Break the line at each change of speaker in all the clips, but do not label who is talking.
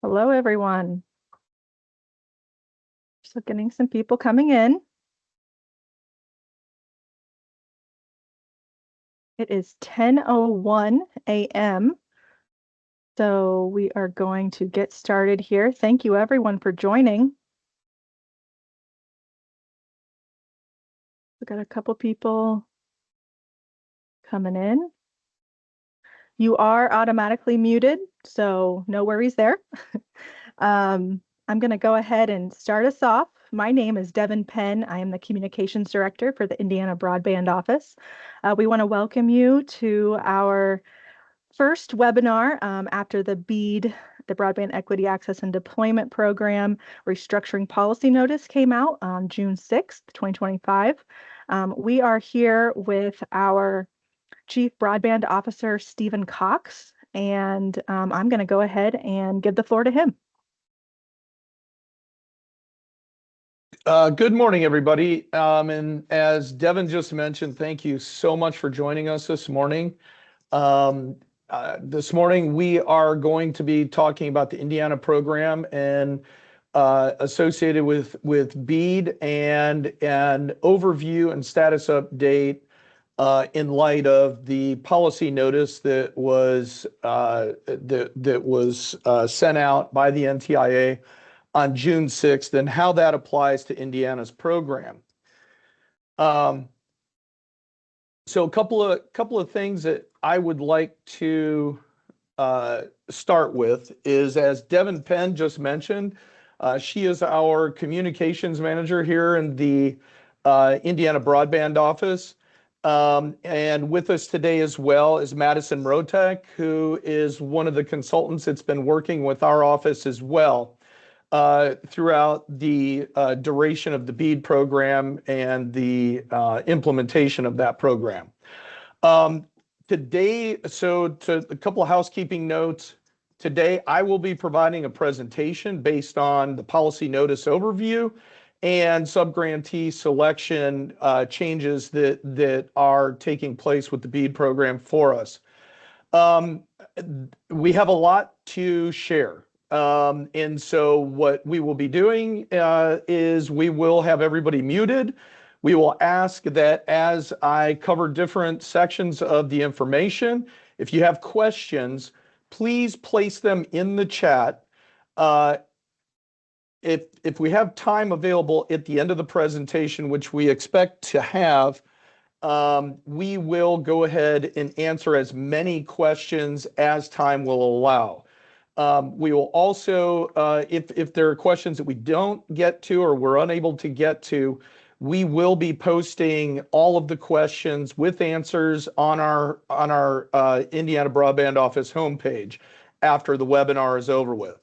Hello, everyone. So getting some people coming in. It is 10:01 a.m. So we are going to get started here. Thank you, everyone, for joining. We got a couple people coming in. You are automatically muted, so no worries there. I'm going to go ahead and start us off. My name is Devin Penn. I am the Communications Director for the Indiana Broadband Office. We want to welcome you to our first webinar after the BEAD, the Broadband Equity Access and Deployment Program Restructuring Policy Notice came out on June 6th, 2025. We are here with our Chief Broadband Officer, Stephen Cox, and I'm going to go ahead and give the floor to him.
Good morning, everybody. And as Devin just mentioned, thank you so much for joining us this morning. This morning, we are going to be talking about the Indiana program and associated with BEAD and an overview and status update in light of the policy notice that was sent out by the NTIA on June 6th and how that applies to Indiana's program. So a couple of things that I would like to start with is, as Devin Penn just mentioned, she is our communications manager here in the Indiana Broadband Office. And with us today as well is Madison Rotek, who is one of the consultants that's been working with our office as well throughout the duration of the BEAD program and the implementation of that program. Today, to a couple of housekeeping notes. Today, I will be providing a presentation based on the policy notice overview and subgrantee selection changes that are taking place with the BEAD program for us. We have a lot to share. And so what we will be doing is we will have everybody muted. We will ask that as I cover different sections of the information, if you have questions, please place them in the chat. If we have time available at the end of the presentation, which we expect to have, we will go ahead and answer as many questions as time will allow. We will also, if there are questions that we don't get to or we're unable to get to, we will be posting all of the questions with answers on our Indiana Broadband Office homepage after the webinar is over with.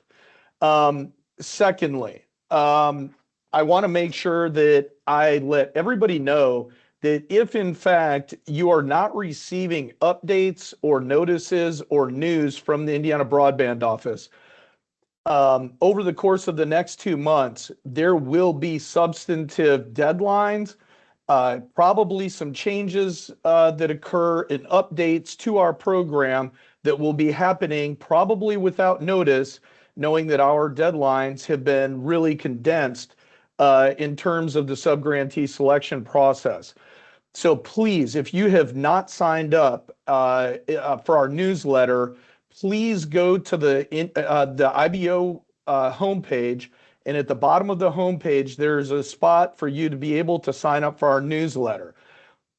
Secondly, I want to make sure that I let everybody know that if in fact you are not receiving updates or notices or news from the Indiana Broadband Office, over the course of the next 2 months, there will be substantive deadlines, probably some changes that occur in updates to our program that will be happening probably without notice, knowing that our deadlines have been really condensed in terms of the subgrantee selection process. So please, if you have not signed up for our newsletter, please go to the IBO homepage, and at the bottom of the homepage, there's a spot for you to be able to sign up for our newsletter.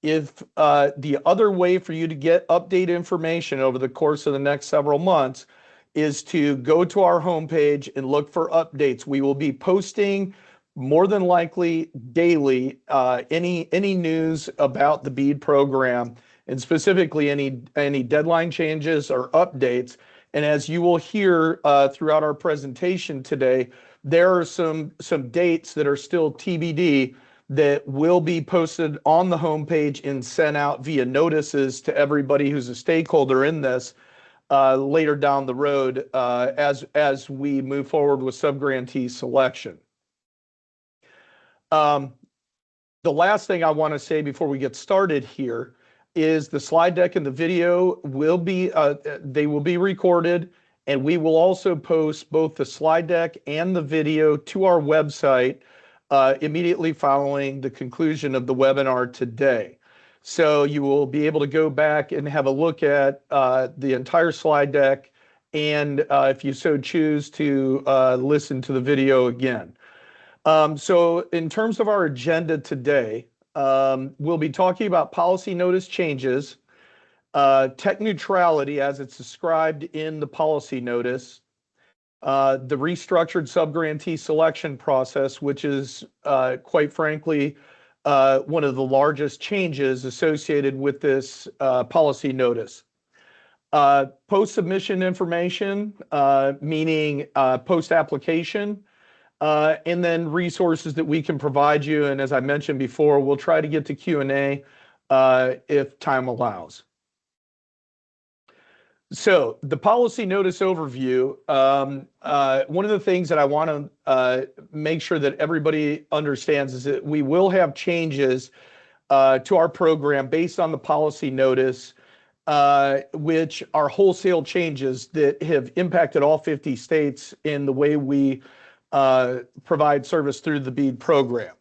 If the other way for you to get update information over the course of the next several months is to go to our homepage and look for updates. We will be posting more than likely daily any news about the BEAD program, and specifically any deadline changes or updates. And as you will hear throughout our presentation today, there are some dates that are still TBD that will be posted on the homepage and sent out via notices to everybody who's a stakeholder in this later down the road as we move forward with subgrantee selection. The last thing I want to say before we get started here is the slide deck and the video will be they will be recorded And we will also post both the slide deck and the video to our website immediately following the conclusion of the webinar today. So you will be able to go back and have a look at the entire slide deck, and if you so choose to listen to the video again. So in terms of our agenda today, we'll be talking about policy notice changes, tech neutrality as it's described in the policy notice, the restructured subgrantee selection process, which is quite frankly one of the largest changes associated with this policy notice. Post-submission information, meaning post-application, and then resources that we can provide you. And as I mentioned before, we'll try to get to Q&A if time allows. So the policy notice overview, one of the things that I want to make sure that everybody understands is that we will have changes to our program based on the policy notice, which are wholesale changes that have impacted all 50 states in the way we provide service through the BEAD program.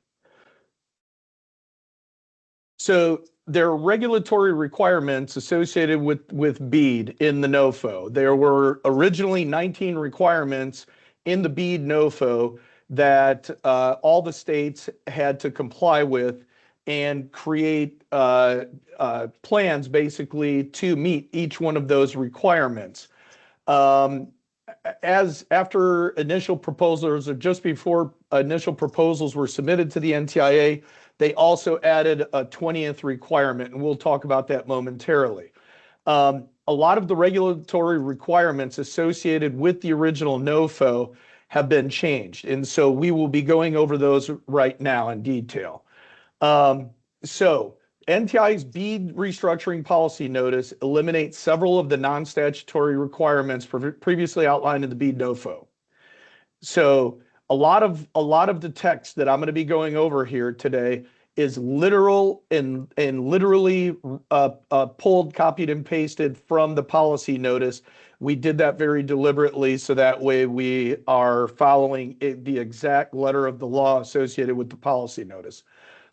So there are regulatory requirements associated with BEAD in the NOFO. There were originally 19 requirements in the BEAD NOFO that all the states had to comply with and create plans basically to meet each one of those requirements. As after initial proposals, or just before initial proposals were submitted to the NTIA, they also added a 20th requirement, and we'll talk about that momentarily. A lot of the regulatory requirements associated with the original NOFO have been changed, and so we will be going over those right now in detail. So NTIA's BEAD restructuring policy notice eliminates several of the non-statutory requirements previously outlined in the BEAD NOFO. So a lot of the text that I'm going to be going over here today is literal and literally pulled, copied, and pasted from the policy notice. We did that very deliberately so that way we are following the exact letter of the law associated with the policy notice.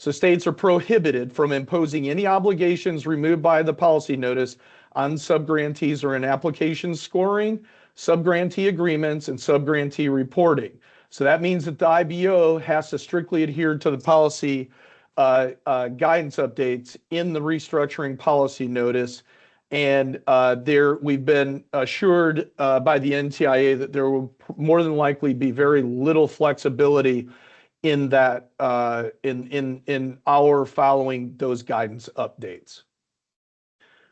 So states are prohibited from imposing any obligations removed by the policy notice on subgrantees or in application scoring, subgrantee agreements, and subgrantee reporting. So that means that the IBO has to strictly adhere to the policy guidance updates in the restructuring policy notice. And we've been assured by the NTIA that there will more than likely be very little flexibility in that in our following those guidance updates.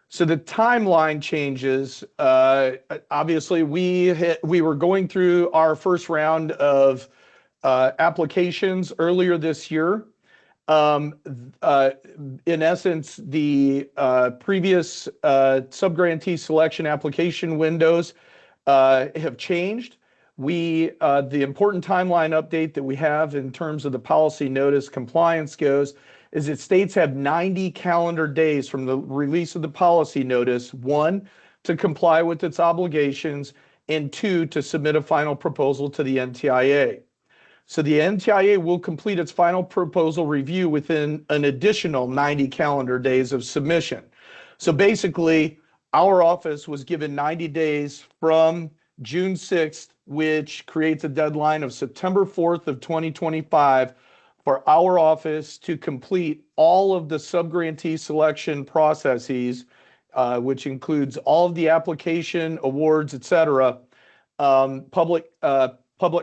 So the timeline changes. Obviously, we were going through our first round of applications earlier this year. In essence, the previous subgrantee selection application windows have changed. The important timeline update that we have in terms of the policy notice compliance goes is that states have 90 calendar days from the release of the policy notice, 1, to comply with its obligations, and 2, to submit a final proposal to the NTIA. So the NTIA will complete its final proposal review within an additional 90 calendar days of submission. So basically, our office was given 90 days from June 6th, which creates a deadline of September 4th of 2025 for our office to complete all of the subgrantee selection processes, which includes all of the application, awards, et cetera, public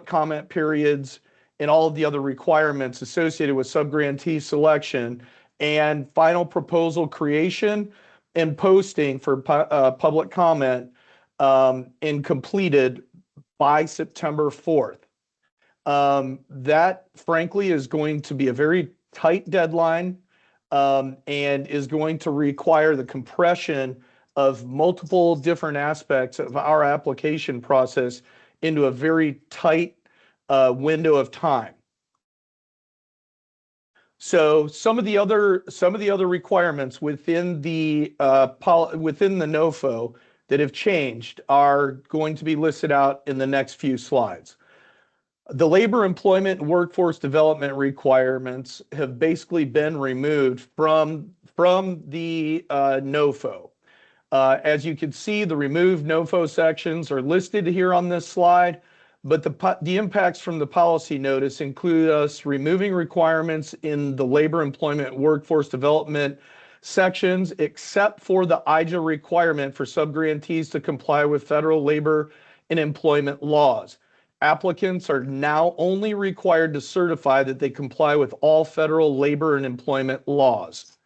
comment periods, and all of the other requirements associated with subgrantee selection, and final proposal creation and posting for public comment and completed by September 4th. That, frankly, is going to be a very tight deadline and is going to require the compression of multiple different aspects of our application process into a very tight window of time. So some of the other requirements within the NOFO that have changed are going to be listed out in the next few slides. The labor, employment, and workforce development requirements have basically been removed from the NOFO. As you can see, the removed NOFO sections are listed here on this slide, but the impacts from the policy notice include us removing requirements in the labor, employment, workforce development sections, except for the IJA requirement for subgrantees to comply with federal labor and employment laws. Applicants are now only required to certify that they comply with all federal labor and employment laws.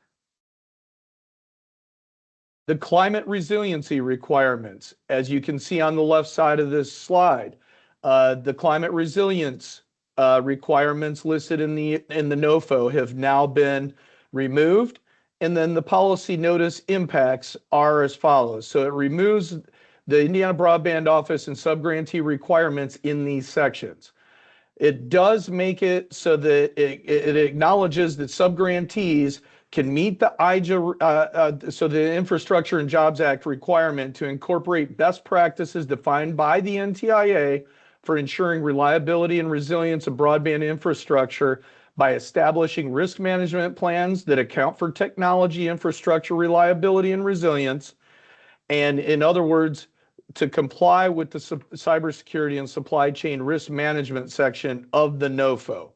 The climate resiliency requirements, as you can see on the left side of this slide, the climate resilience requirements listed in the NOFO have now been removed. And then the policy notice impacts are as follows. So it removes the Indiana Broadband Office and subgrantee requirements in these sections. It does make it so that it acknowledges that subgrantees can meet the IJA, so the Infrastructure and Jobs Act requirement to incorporate best practices defined by the NTIA for ensuring reliability and resilience of broadband infrastructure by establishing risk management plans that account for technology, infrastructure, reliability, and resilience. And in other words, to comply with the cybersecurity and supply chain risk management section of the NOFO.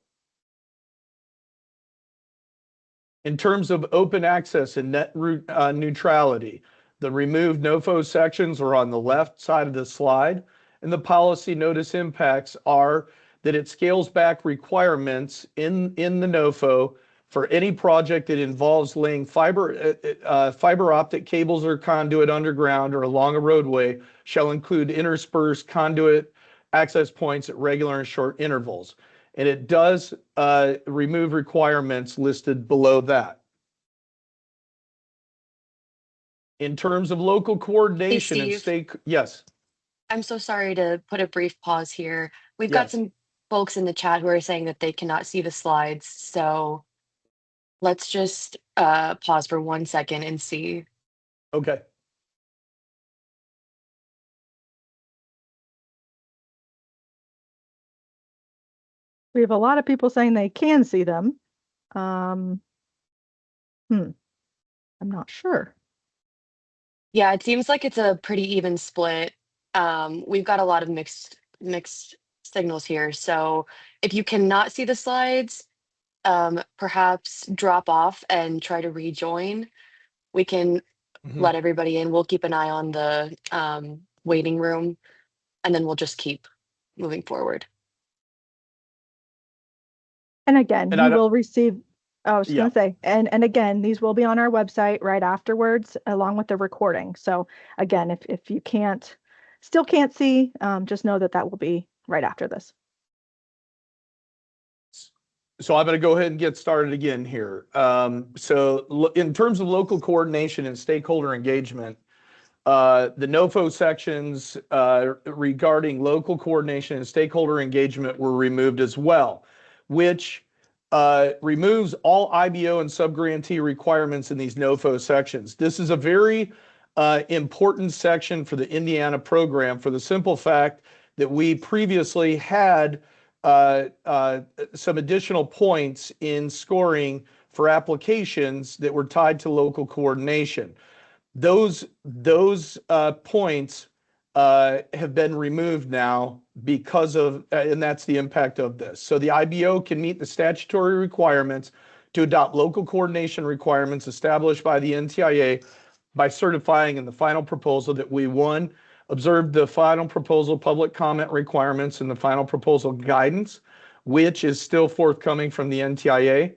In terms of open access and net neutrality, the removed NOFO sections are on the left side of the slide, and the policy notice impacts are that it scales back requirements in the NOFO for any project that involves laying fiber optic cables or conduit underground or along a roadway shall include interspersed conduit access points at regular and short intervals. And it does remove requirements listed below that. In terms of local coordination
Hey,
and
Steve.
state, yes,
I'm so sorry to put a brief pause here. We've got
yes,
some folks in the chat who are saying that they cannot see the slides. So let's just pause for 1 second and see.
okay.
We have a lot of people saying they can see them. I'm not sure.
Yeah, it seems like it's a pretty even split. We've got a lot of mixed signals here. So if you cannot see the slides, perhaps drop off and try to rejoin. We can let everybody in. We'll keep an eye on the waiting room, and then we'll just keep moving forward.
And again,
And
you
I don't,
will receive, I was just
yeah.
going to say, and again, these will be on our website right afterwards, along with the recording. So again, if you still can't see, just know that will be right after this.
So I'm going to go ahead and get started again here. So in terms of local coordination and stakeholder engagement, the NOFO sections regarding local coordination and stakeholder engagement were removed as well, which removes all IBO and subgrantee requirements in these NOFO sections. This is a very important section for the Indiana program for the simple fact that we previously had some additional points in scoring for applications that were tied to local coordination. Those points have been removed now because of, and that's the impact of this. So the IBO can meet the statutory requirements to adopt local coordination requirements established by the NTIA by certifying in the final proposal that we, one, observed the final proposal public comment requirements and the final proposal guidance, which is still forthcoming from the NTIA,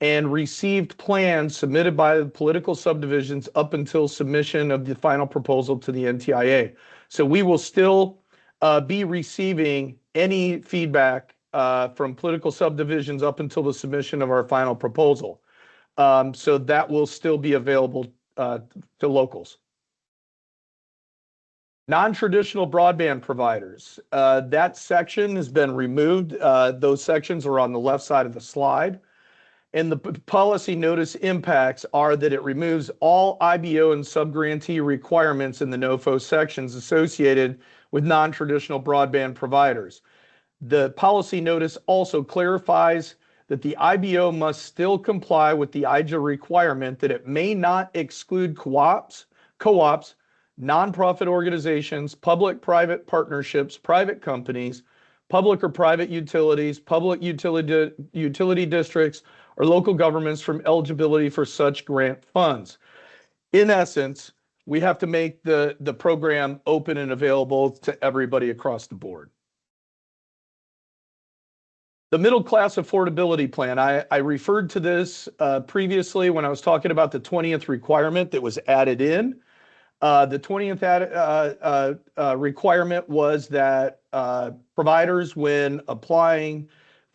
and received plans submitted by the political subdivisions up until submission of the final proposal to the NTIA. So we will still be receiving any feedback from political subdivisions up until the submission of our final proposal. So that will still be available to locals. Non-traditional broadband providers. That section has been removed. Those sections are on the left side of the slide. And the policy notice impacts are that it removes all IBO and subgrantee requirements in the NOFO sections associated with non-traditional broadband providers. The policy notice also clarifies that the IBO must still comply with the IJA requirement that it may not exclude co-ops, nonprofit organizations, public-private partnerships, private companies, public or private utilities, public utility districts, or local governments from eligibility for such grant funds. In essence, we have to make the program open and available to everybody across the board. The middle class affordability plan, I referred to this previously when I was talking about the 20th requirement that was added in. The 20th requirement was that providers, when applying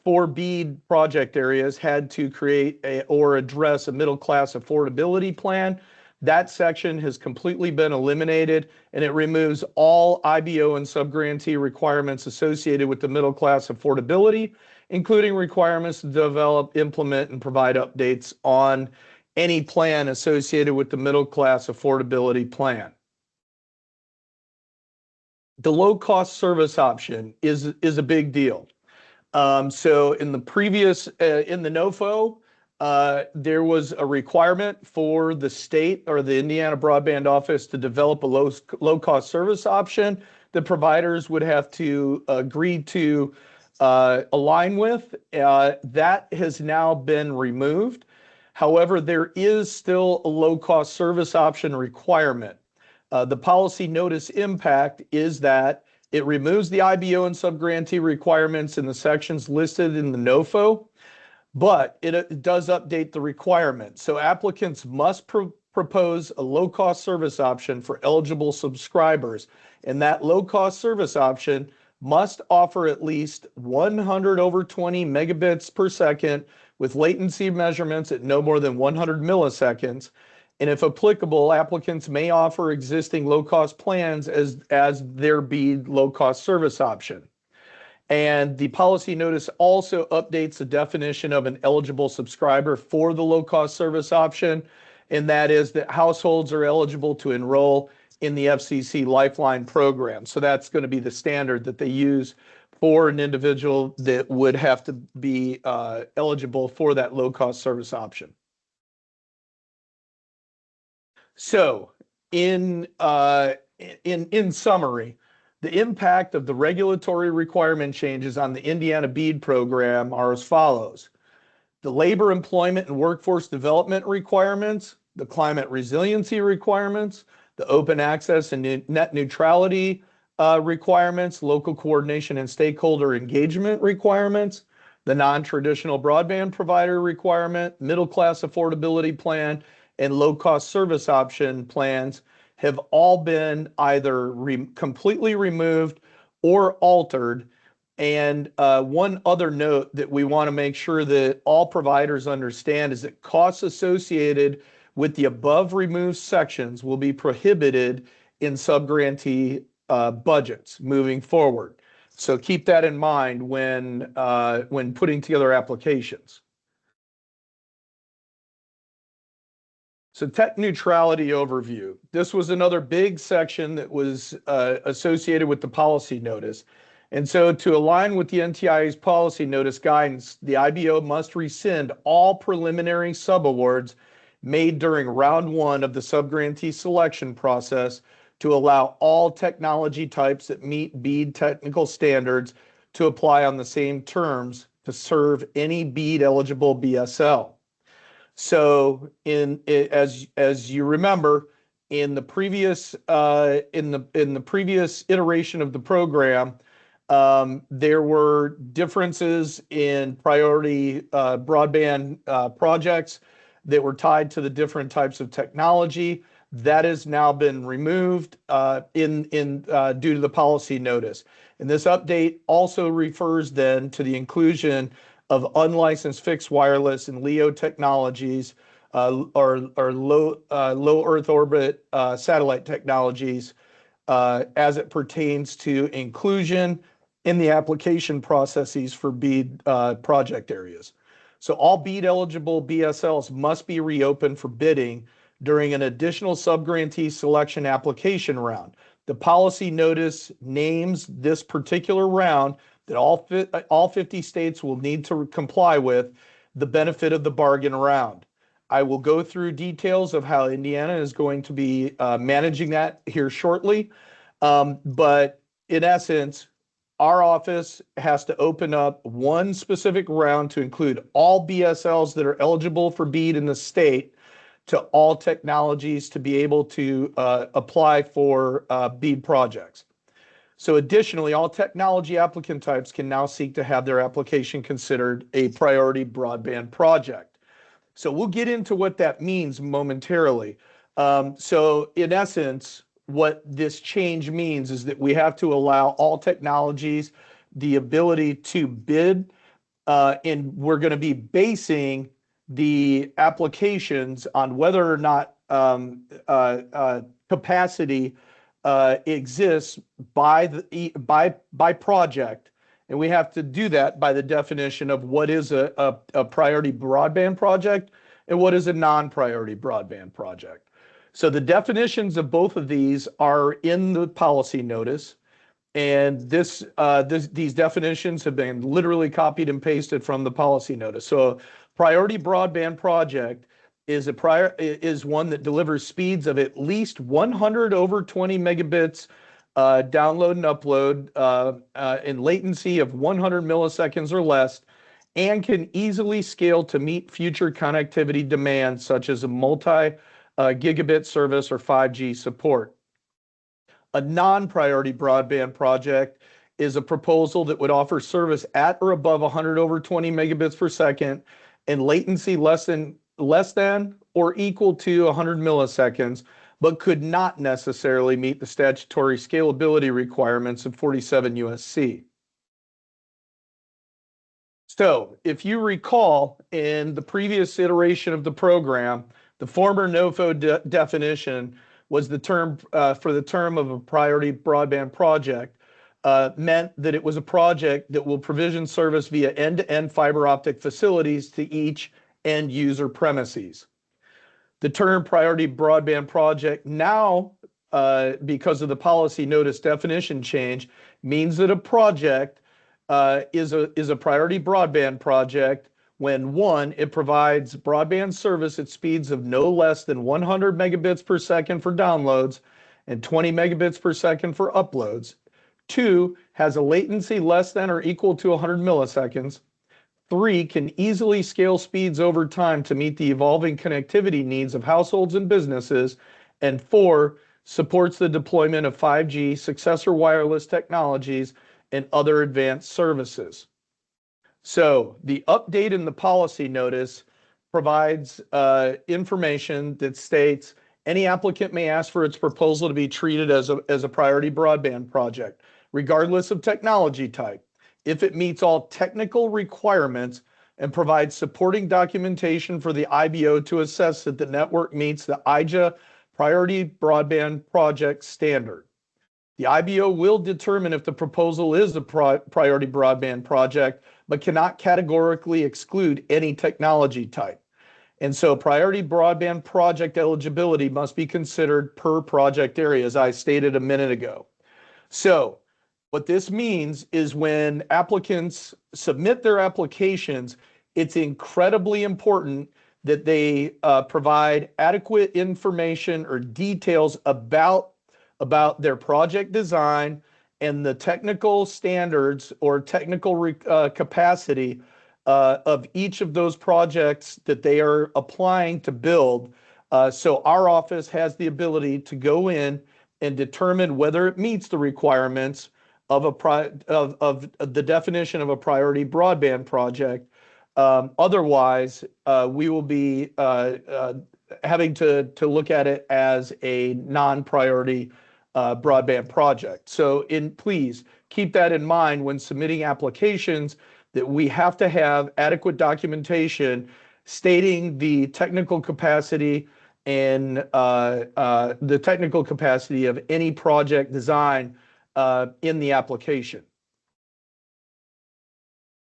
for BEAD project areas, had to create or address a middle class affordability plan. That section has completely been eliminated, and it removes all IBO and subgrantee requirements associated with the middle class affordability, including requirements to develop, implement, and provide updates on any plan associated with the middle class affordability plan. The low cost service option is a big deal. So in the previous, in the NOFO, there was a requirement for the state or the Indiana Broadband Office to develop a low cost service option that providers would have to agree to align with. That has now been removed. However, there is still a low cost service option requirement. The policy notice impact is that it removes the IBO and subgrantee requirements in the sections listed in the NOFO, but it does update the requirement. So applicants must propose a low-cost service option for eligible subscribers, and that low-cost service option must offer at least 100/20 megabits per second with latency measurements at no more than 100 milliseconds. And if applicable, applicants may offer existing low-cost plans as their BEAD low-cost service option. And the policy notice also updates the definition of an eligible subscriber for the low-cost service option, and that is that households are eligible to enroll in the FCC Lifeline program. So that's going to be the standard that they use for an individual that would have to be eligible for that low-cost service option. So in summary, the impact of the regulatory requirement changes on the Indiana BEAD program are as follows. The labor, employment, and workforce development requirements, the climate resiliency requirements, the open access and net neutrality requirements, local coordination and stakeholder engagement requirements, the non-traditional broadband provider requirement, middle class affordability plan, and low-cost service option plans have all been either completely removed or altered. And one other note that we want to make sure that all providers understand is that costs associated with the above removed sections will be prohibited in subgrantee budgets moving forward. So keep that in mind when putting together applications. So tech neutrality overview. This was another big section that was associated with the policy notice. And so to align with the NTIA's policy notice guidance, the IBO must rescind all preliminary subawards made during round one of the subgrantee selection process to allow all technology types that meet BEAD technical standards to apply on the same terms to serve any BEAD eligible BSL. So as you remember, in the previous iteration of the program, there were differences in priority broadband projects that were tied to the different types of technology. That has now been removed due to the policy notice. And this update also refers then to the inclusion of unlicensed fixed wireless and LEO technologies or low Earth orbit satellite technologies as it pertains to inclusion in the application processes for BEAD project areas. So all BEAD eligible BSLs must be reopened for bidding during an additional subgrantee selection application round. The policy notice names this particular round that all 50 states will need to comply with the benefit of the bargain round. I will go through details of how Indiana is going to be managing that here shortly. But in essence, our office has to open up one specific round to include all BSLs that are eligible for BEAD in the state to all technologies to be able to apply for BEAD projects. So additionally, all technology applicant types can now seek to have their application considered a priority broadband project. So we'll get into what that means momentarily. So in essence, what this change means is that we have to allow all technologies the ability to bid, and we're going to be basing the applications on whether or not capacity exists by project, and we have to do that by the definition of what is a priority broadband project and what is a non-priority broadband project. So the definitions of both of these are in the policy notice, and these definitions have been literally copied and pasted from the policy notice. So a priority broadband project is one that delivers speeds of at least 100 over 20 megabits download and upload in latency of 100 milliseconds or less, and can easily scale to meet future connectivity demands such as a multi-gigabit service or 5G support. A non-priority broadband project is a proposal that would offer service at or above 100 over 20 megabits per second and latency less than or equal to 100 milliseconds, but could not necessarily meet the statutory scalability requirements of 47 USC. So if you recall, in the previous iteration of the program, the former NOFO definition was the term for the term of a priority broadband project, meant that it was a project that will provision service via end-to-end fiber optic facilities to each end user premises. The term priority broadband project now, because of the policy notice definition change, means that a project is a priority broadband project when, one, it provides broadband service at speeds of no less than 100 megabits per second for downloads and 20 megabits per second for uploads. Two, has a latency less than or equal to 100 milliseconds. Three, can easily scale speeds over time to meet the evolving connectivity needs of households and businesses. And four, supports the deployment of 5G, successor wireless technologies, and other advanced services. So the update in the policy notice provides information that states any applicant may ask for its proposal to be treated as a priority broadband project, regardless of technology type, if it meets all technical requirements and provides supporting documentation for the IBO to assess that the network meets the IJA Priority Broadband Project standard. The IBO will determine if the proposal is a priority broadband project, but cannot categorically exclude any technology type. And so priority broadband project eligibility must be considered per project area, as I stated a minute ago. So what this means is when applicants submit their applications, it's incredibly important that they provide adequate information or details about their project design and the technical standards or technical capacity of each of those projects that they are applying to build. So our office has the ability to go in and determine whether it meets the requirements of the definition of a priority broadband project. Otherwise, we will be having to look at it as a non-priority broadband project. So please keep that in mind when submitting applications, that we have to have adequate documentation stating the technical capacity and the technical capacity of any project design in the application.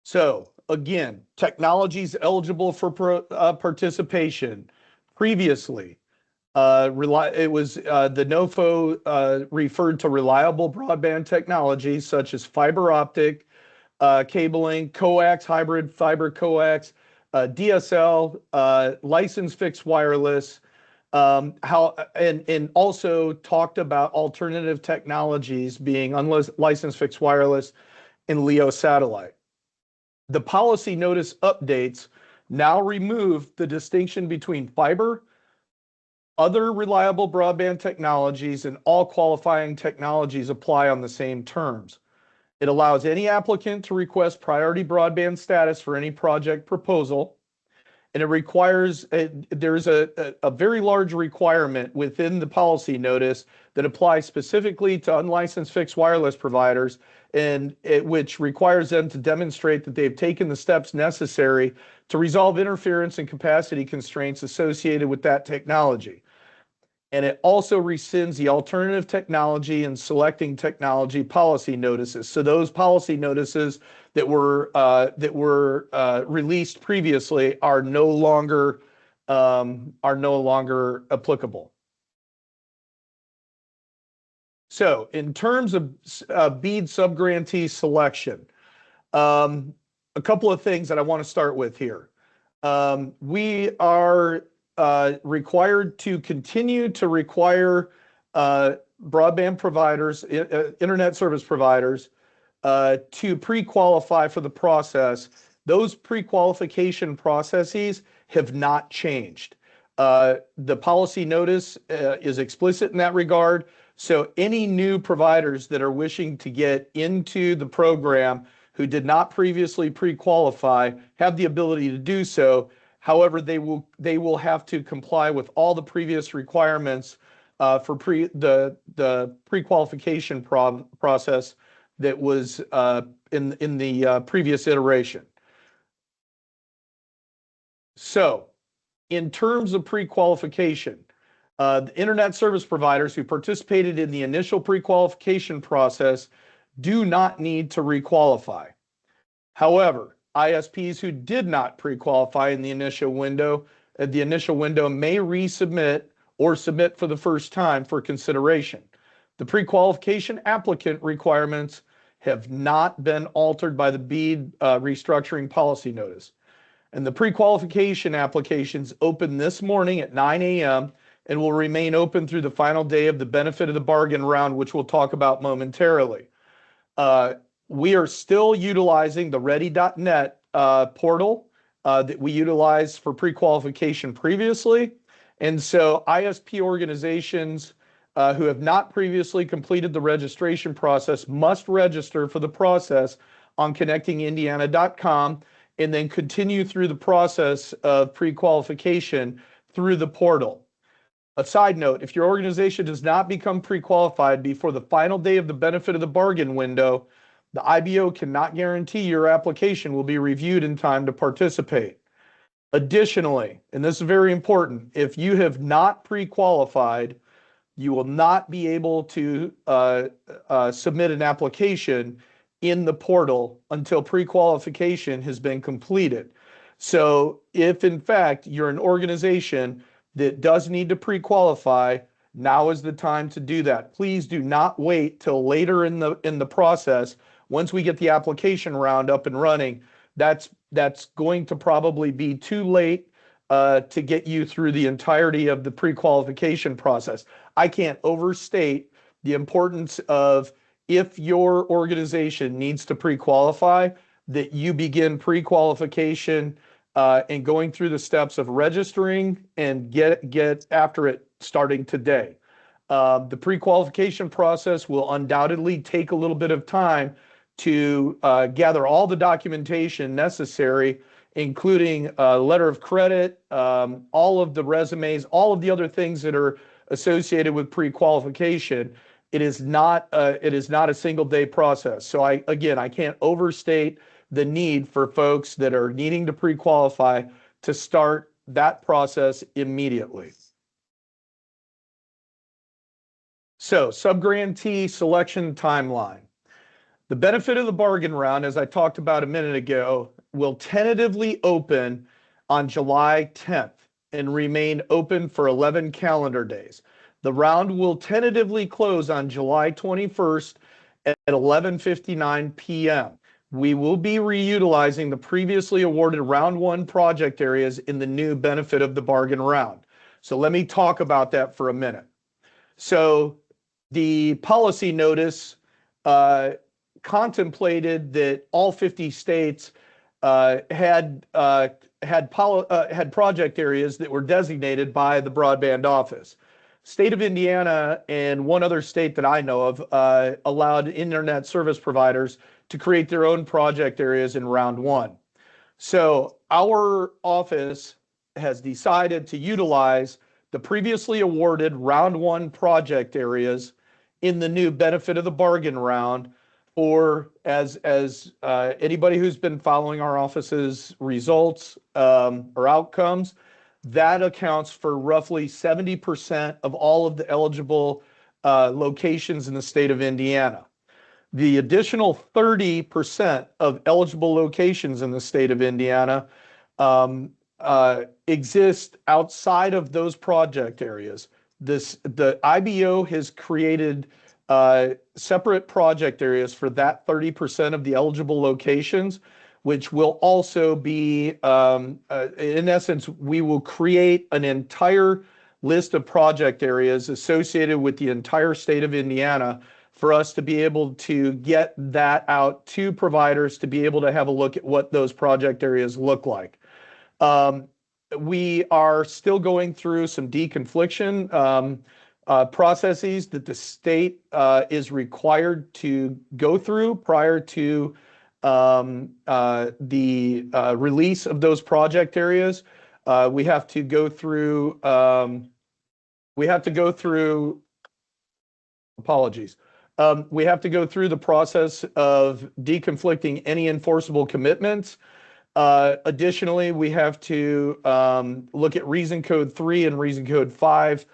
So again, technologies eligible for participation. Previously, it was the NOFO referred to reliable broadband technologies such as fiber optic, cabling, coax, hybrid fiber coax, DSL, licensed fixed wireless, and also talked about alternative technologies being unlicensed fixed wireless and LEO satellite. The policy notice updates now remove the distinction between fiber, other reliable broadband technologies, and all qualifying technologies apply on the same terms. It allows any applicant to request priority broadband status for any project proposal, and it requires, there's a very large requirement within the policy notice that applies specifically to unlicensed fixed wireless providers, and which requires them to demonstrate that they've taken the steps necessary to resolve interference and capacity constraints associated with that technology. And it also rescinds the alternative technology and selecting technology policy notices. So those policy notices that were released previously are no longer applicable. So in terms of BEAD subgrantee selection, a couple of things that I want to start with here. We are required to continue to require broadband providers, internet service providers, to pre-qualify for the process. Those pre-qualification processes have not changed. The policy notice is explicit in that regard. So any new providers that are wishing to get into the program who did not previously pre-qualify have the ability to do so. However, they will have to comply with all the previous requirements for the pre-qualification process that was in the previous iteration. So, in terms of pre-qualification, the internet service providers who participated in the initial pre-qualification process do not need to requalify. However, ISPs who did not pre-qualify in the initial window may resubmit or submit for the first time for consideration. The pre-qualification applicant requirements have not been altered by the BEAD restructuring policy notice. And the pre-qualification applications open this morning at 9 a.m. and will remain open through the final day of the benefit of the bargain round, which we'll talk about momentarily. We are still utilizing the ready.net portal that we utilized for pre-qualification previously. And so ISP organizations who have not previously completed the registration process must register for the process on connectingindiana.com and then continue through the process of pre-qualification through the portal. A side note, if your organization does not become pre-qualified before the final day of the benefit of the bargain window, the IBO cannot guarantee your application will be reviewed in time to participate. Additionally, and this is very important, if you have not pre-qualified, you will not be able to submit an application in the portal until pre-qualification has been completed. So if in fact you're an organization that does need to pre-qualify, now is the time to do that. Please do not wait till later in the process. Once we get the application round up and running, that's going to probably be too late to get you through the entirety of the pre-qualification process. I can't overstate the importance of, if your organization needs to pre-qualify, that you begin pre-qualification and going through the steps of registering and get after it starting today. The pre-qualification process will undoubtedly take a little bit of time to gather all the documentation necessary, including a letter of credit, all of the resumes, all of the other things that are associated with pre-qualification. It is not a single day process. So I can't overstate the need for folks that are needing to pre-qualify to start that process immediately. So, subgrantee selection timeline. The benefit of the bargain round, as I talked about a minute ago, will tentatively open on July 10th and remain open for 11 calendar days. The round will tentatively close on July 21st at 11:59 p.m. We will be reutilizing the previously awarded round one project areas in the new benefit of the bargain round. So let me talk about that for a minute. So the policy notice contemplated that all 50 states had project areas that were designated by the Broadband Office. State of Indiana and one other state that I know of allowed internet service providers to create their own project areas in round one. So our office has decided to utilize the previously awarded round one project areas in the new benefit of the bargain round, or as anybody who's been following our office's results or outcomes, that accounts for roughly 70% of all of the eligible locations in the state of Indiana. The additional 30% of eligible locations in the state of Indiana exist outside of those project areas. The IBO has created separate project areas for that 30% of the eligible locations, which will also be, in essence, we will create an entire list of project areas associated with the entire state of Indiana for us to be able to get that out to providers to be able to have a look at what those project areas look like. We are still going through some deconfliction processes that the state is required to go through prior to the release of those project areas. We have to go through, apologies. We have to go through the process of deconflicting any enforceable commitments. Additionally, we have to look at Reason Code 3 and Reason Code 5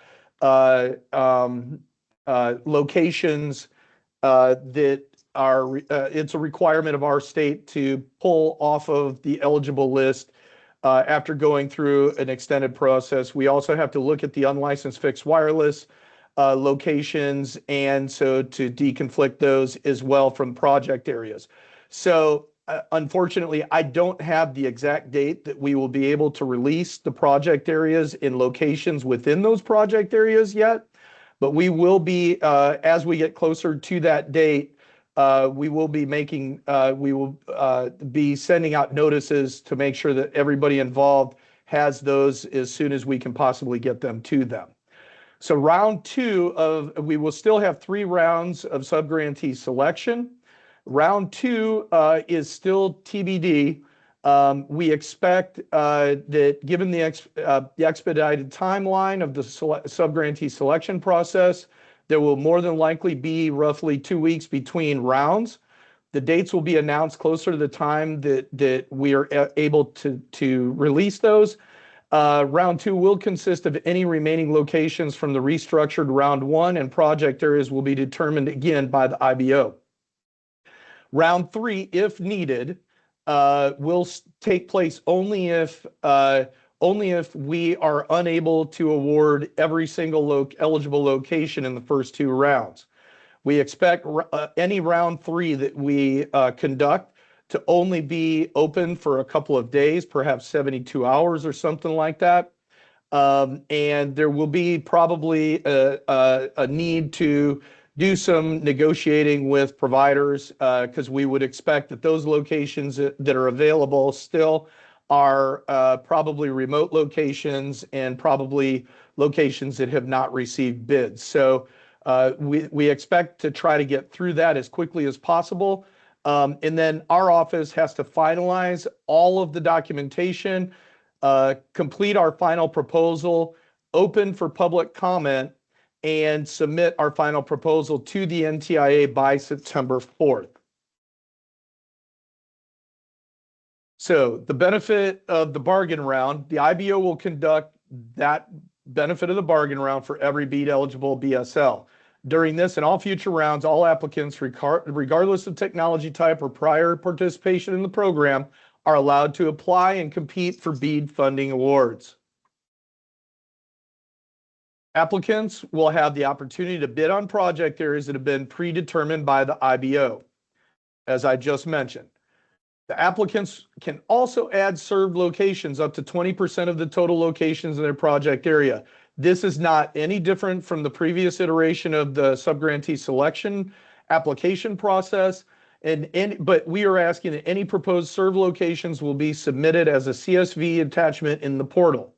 locations that are, it's a requirement of our state to pull off of the eligible list after going through an extended process. We also have to look at the unlicensed fixed wireless locations, and so to deconflict those as well from project areas. So unfortunately, I don't have the exact date that we will be able to release the project areas in locations within those project areas yet, but we will be, as we get closer to that date, we will be sending out notices to make sure that everybody involved has those as soon as we can possibly get them to them. So round two we will still have 3 rounds of subgrantee selection. Round 2 is still TBD. We expect that given the expedited timeline of the subgrantee selection process, there will more than likely be roughly 2 weeks between rounds. The dates will be announced closer to the time that we are able to release those. Round 2 will consist of any remaining locations from the restructured round 1, and project areas will be determined again by the IBO. Round 3, if needed, will take place only if we are unable to award every single eligible location in the first 2 rounds. We expect any round 3 that we conduct to only be open for a couple of days, perhaps 72 hours or something like that. And there will be probably a need to do some negotiating with providers because we would expect that those locations that are available still are probably remote locations and probably locations that have not received bids. So we expect to try to get through that as quickly as possible. And then our office has to finalize all of the documentation, complete our final proposal, open for public comment, and submit our final proposal to the NTIA by September 4th. So the benefit of the bargain round, the IBO will conduct that benefit of the bargain round for every BEAD eligible BSL. During this and all future rounds, all applicants, regardless of technology type or prior participation in the program, are allowed to apply and compete for BEAD funding awards. Applicants will have the opportunity to bid on project areas that have been predetermined by the IBO, as I just mentioned. The applicants can also add served locations up to 20% of the total locations in their project area. This is not any different from the previous iteration of the subgrantee selection application process. But we are asking that any proposed served locations will be submitted as a CSV attachment in the portal.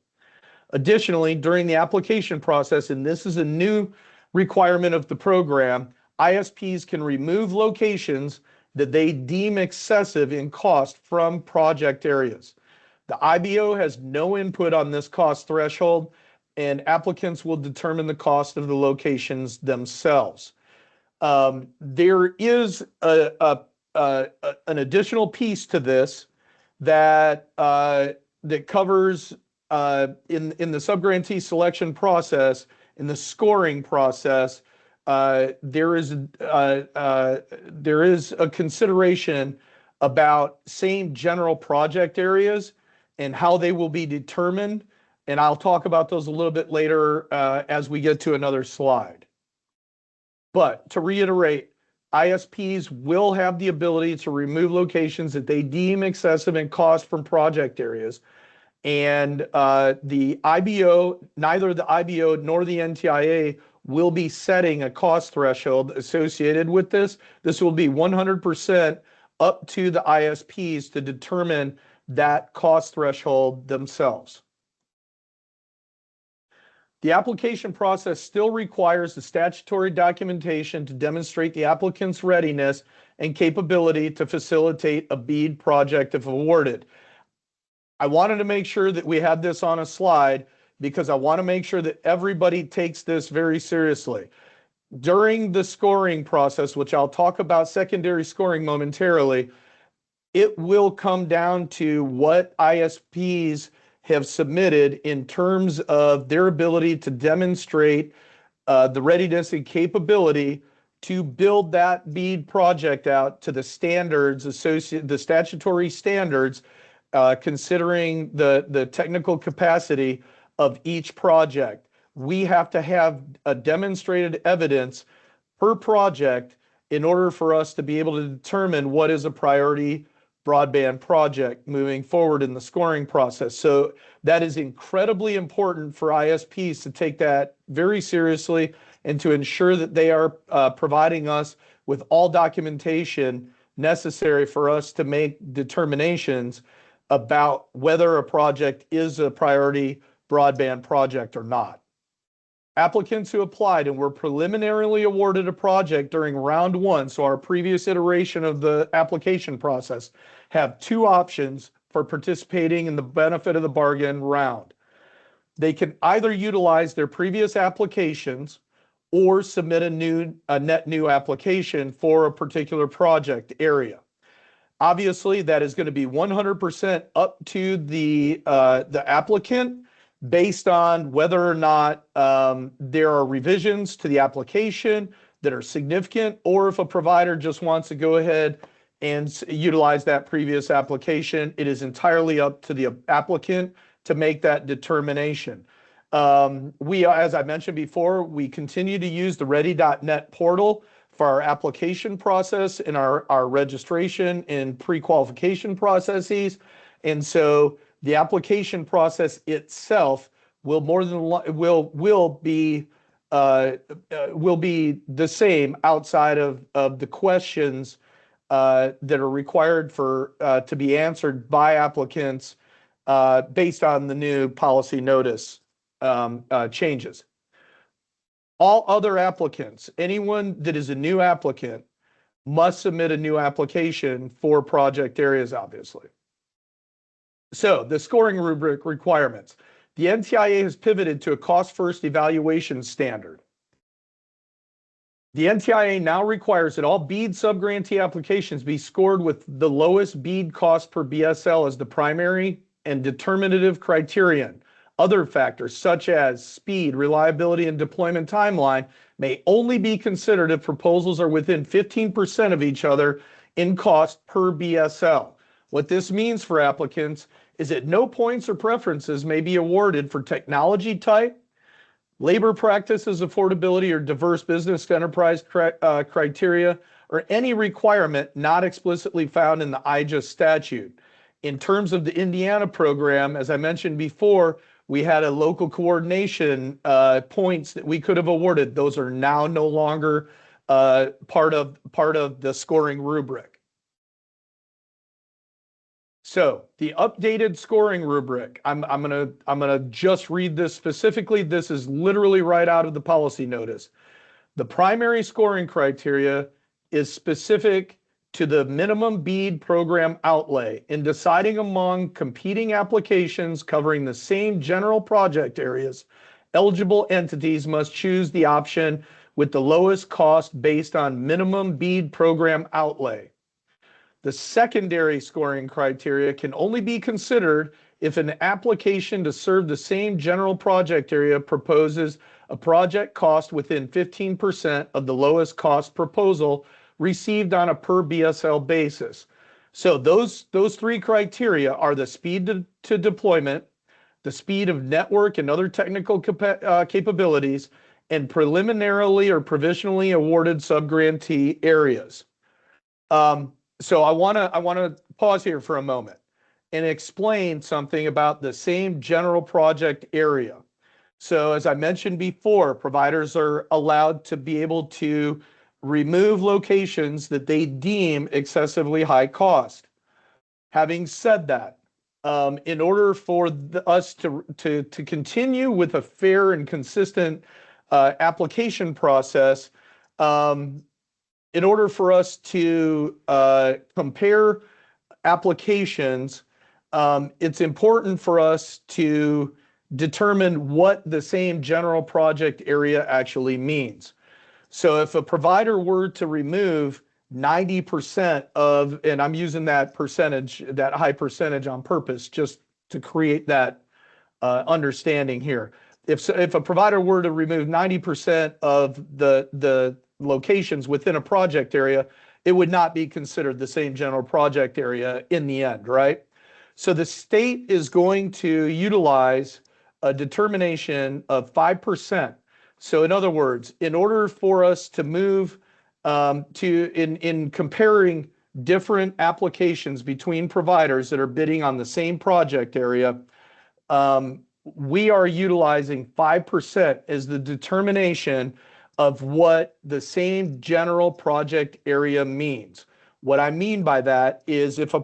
Additionally, during the application process, and this is a new requirement of the program, ISPs can remove locations that they deem excessive in cost from project areas. The IBO has no input on this cost threshold, and applicants will determine the cost of the locations themselves. There is an additional piece to this that covers in the subgrantee selection process, in the scoring process, there is a consideration about same general project areas and how they will be determined. And I'll talk about those a little bit later as we get to another slide. But to reiterate, ISPs will have the ability to remove locations that they deem excessive in cost from project areas. And the IBO, neither the IBO nor the NTIA will be setting a cost threshold associated with this. This will be 100% up to the ISPs to determine that cost threshold themselves. The application process still requires the statutory documentation to demonstrate the applicant's readiness and capability to facilitate a BEAD project if awarded. I wanted to make sure that we had this on a slide because I want to make sure that everybody takes this very seriously. During the scoring process, which I'll talk about secondary scoring momentarily, it will come down to what ISPs have submitted in terms of their ability to demonstrate the readiness and capability to build that BEAD project out to the standards associated, the statutory standards, considering the technical capacity of each project. We have to have a demonstrated evidence per project in order for us to be able to determine what is a priority broadband project moving forward in the scoring process. So that is incredibly important for ISPs to take that very seriously and to ensure that they are providing us with all documentation necessary for us to make determinations about whether a project is a priority broadband project or not. Applicants who applied and were preliminarily awarded a project during round one, so our previous iteration of the application process, have two options for participating in the benefit of the bargain round. They can either utilize their previous applications or submit a net new application for a particular project area. Obviously, that is going to be 100% up to the applicant based on whether or not there are revisions to the application that are significant, or if a provider just wants to go ahead and utilize that previous application. It is entirely up to the applicant to make that determination. As I mentioned before, we continue to use the ready.net portal for our application process and our registration and pre-qualification processes. And so the application process itself will be the same outside of the questions that are required to be answered by applicants based on the new policy notice changes. All other applicants, anyone that is a new applicant, must submit a new application for project areas, obviously. So the scoring rubric requirements. The NTIA has pivoted to a cost-first evaluation standard. The NTIA now requires that all BEAD subgrantee applications be scored with the lowest BEAD cost per BSL as the primary and determinative criterion. Other factors such as speed, reliability, and deployment timeline may only be considered if proposals are within 15% of each other in cost per BSL. What this means for applicants is that no points or preferences may be awarded for technology type, labor practices, affordability, or diverse business enterprise criteria, or any requirement not explicitly found in the IJA statute. In terms of the Indiana program, as I mentioned before, we had a local coordination points that we could have awarded. Those are now no longer part of the scoring rubric. So the updated scoring rubric, I'm gonna just read this specifically. This is literally right out of the policy notice. The primary scoring criteria is specific to the minimum BEAD program outlay. In deciding among competing applications covering the same general project areas, eligible entities must choose the option with the lowest cost based on minimum BEAD program outlay. The secondary scoring criteria can only be considered if an application to serve the same general project area proposes a project cost within 15% of the lowest cost proposal received on a per BSL basis. So those three criteria are the speed to deployment, the speed of network and other technical capabilities, and preliminarily or provisionally awarded subgrantee areas. So I want to pause here for a moment and explain something about the same general project area. So as I mentioned before, providers are allowed to be able to remove locations that they deem excessively high cost. Having said that, in order for us to continue with a fair and consistent application process, in order for us to compare applications, it's important for us to determine what the same general project area actually means. So if a provider were to remove 90% of, and I'm using that percentage, that high percentage on purpose, just to create that understanding here. If a provider were to remove 90% of the locations within a project area, it would not be considered the same general project area in the end, right? So the state is going to utilize a determination of 5%. So in other words, in order for us to move in comparing different applications between providers that are bidding on the same project area, we are utilizing 5% as the determination of what the same general project area means. What I mean by that is if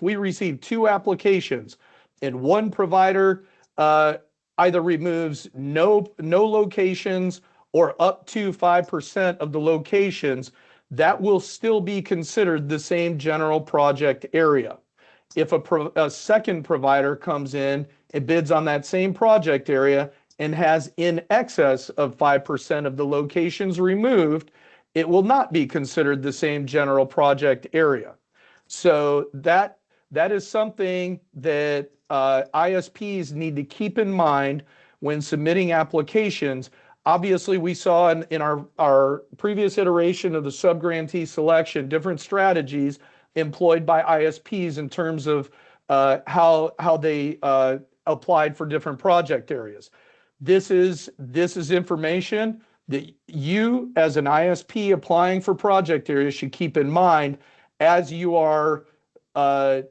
we receive two applications and one provider either removes no locations or up to 5% of the locations, that will still be considered the same general project area. If a second provider comes in and bids on that same project area and has in excess of 5% of the locations removed, it will not be considered the same general project area. So that is something that ISPs need to keep in mind when submitting applications. Obviously, we saw in our previous iteration of the subgrantee selection different strategies employed by ISPs in terms of how they applied for different project areas. This is information that you, as an ISP applying for project areas, should keep in mind as you are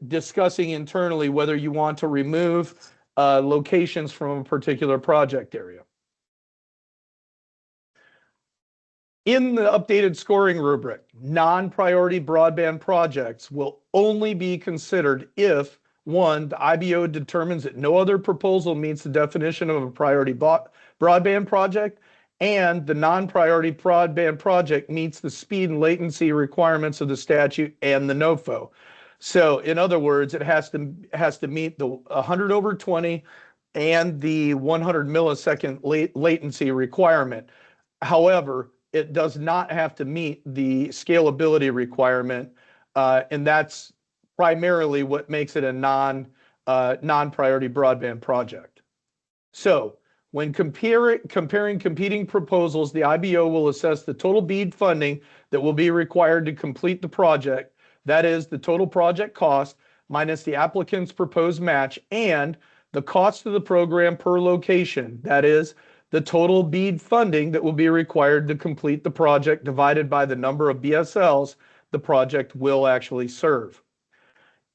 discussing internally whether you want to remove locations from a particular project area. In the updated scoring rubric, non-priority broadband projects will only be considered if, one, the IBO determines that no other proposal meets the definition of a priority broadband project, and the non-priority broadband project meets the speed and latency requirements of the statute and the NOFO. So in other words, it has to meet the 100/20 and the 100 millisecond latency requirement. However, it does not have to meet the scalability requirement, and that's primarily what makes it a non-priority broadband project. So when comparing competing proposals, the IBO will assess the total BEAD funding that will be required to complete the project That is the total project cost minus the applicant's proposed match and the cost of the program per location. That is the total BEAD funding that will be required to complete the project divided by the number of BSLs the project will actually serve.